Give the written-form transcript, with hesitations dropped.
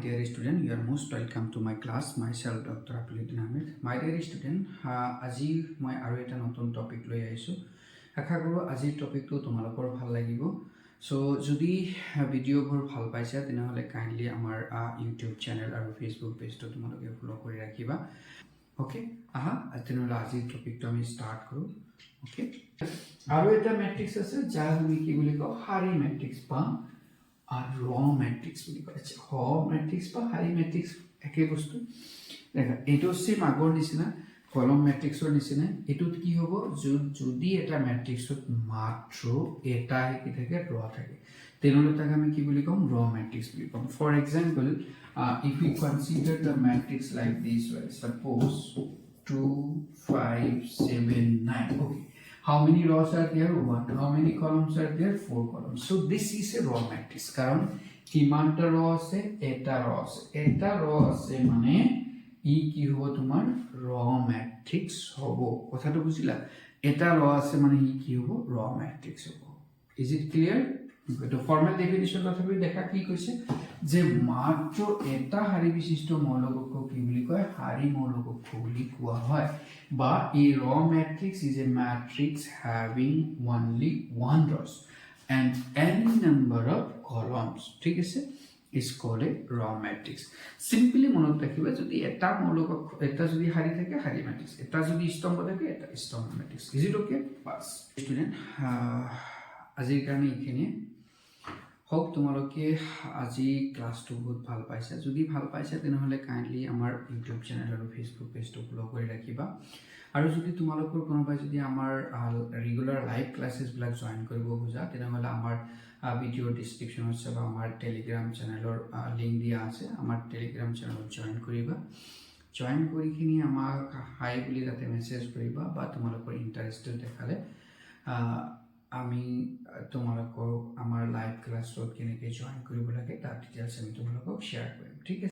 dear student, you are most welcome to my class. Myself, Dr. Apuluddin Ahmed. My dear student, আজি মই আৰু এটা নতুন topic লৈ আহিছোঁ। আশা কৰোঁ আজিৰ টপিকটো তোমালোকৰ ভাল লাগিব। সো যদি ভিডিঅ'বোৰ ভাল পাইছা তেনেহ'লে কাইণ্ডলি আমাৰ ইউটিউব চেনেল আৰু ফেচবুক পেজটো তোমালোকে ফলো কৰি ৰাখিবা। ওকে, তেনেহ'লে আজিৰ টপিকটো আমি ষ্টাৰ্ট কৰোঁ। ওকে, আৰু এটা মেট্ৰিক্স আছে যাক আমি কি বুলি কওঁ, শাৰী মেট্ৰিক্স বা আৰ ৰ ম্যাট্ৰিক্স বলি কৰেছে। হ ম্যাট্ৰিক্স বা হাৰি ম্যাট্ৰিক্স একই বস্তু। দেখা এইটো সেম আগৰ নিচিনা কলম ম্যাট্ৰিক্সৰ নিচিনা। এইটোত কি হ'ব, যদি এটা ম্যাট্ৰিক্সত মাত্ৰ এটা কি থাকে, ৰ থাকে, তেনেহ'লে তাক আমি কি বুলি ক'ম, ৰ ম্যাট্ৰিক্স বুলি ক'ম। For example, if we consider the matrix like this way, suppose 2 5 7 9. Okay, how many rows are there? 1. How many columns are there? 4 columns. So this is a raw matrix. কারণ কিমানটা র আছে, এটা র আছে, এটা র আছে মানে ই কি হ'ব, তোমাৰ ৰ ম্যাট্ৰিক্স হ'ব। কথাটো বুজিলা? এটা ৰ আছে মানে ই কি হ'ব, ৰ ম্যাট্ৰিক্স হ'ব। Is it clear? তো ফৰ্মাল ডেফিনিশন তথাপি দেখা কি কৈছে যে মাত্ৰ এটা শাৰী বিশিষ্ট মৌলকক্ষক কি বুলি কয়, শাৰী মৌলকক্ষ বুলি কোৱা হয়। বা a raw matrix is a matrix having only one rows and any number of columns, ঠিক আছে, is called a raw matrix. Simply মনত ৰাখিবা, যদি এটা মৌলকক্ষ, এটা যদি শাৰী থাকে, শাৰী matrix, এটা যদি স্তম্ভ থাকে, এটা স্তম্ভ matrix. Is it okay? Pass. Student, আজিৰ কাৰণে এইখিনিয়ে। হোপ তোমালোকে আজি ক্লাছটো বহুত ভাল পাইছা। যদি ভাল পাইছা তেনেহ'লে কাইণ্ডলি আমাৰ ইউটিউব চেনেল আৰু ফেচবুক পেজটো ফলো কৰি ৰাখিবা। আৰু যদি তোমালোকৰ কোনোবাই যদি আমাৰ ৰেগুলাৰ লাইভ ক্লাছেছবিলাক জইন কৰিব খোজা তেনেহ'লে আমাৰ ভিডিঅ'ৰ ডিছক্ৰিপশ্যনত চাবা, আমাৰ টেলিগ্ৰাম চেনেলৰ লিংক দিয়া আছে। আমাৰ টেলিগ্ৰাম চেনেলত জইন কৰিবা। জইন কৰিখিনি আমাক হাই বুলি তাতে মেছেজ কৰিবা বা তোমালোকৰ ইণ্টাৰেষ্টটো দেখালে আমি তোমালোকক আমাৰ লাইভ ক্লাছত কেনেকৈ জইন কৰিব লাগে তাৰ ডিটেইলছ আমি তোমালোকক শ্বেয়াৰ কৰিম। ঠিক আছে।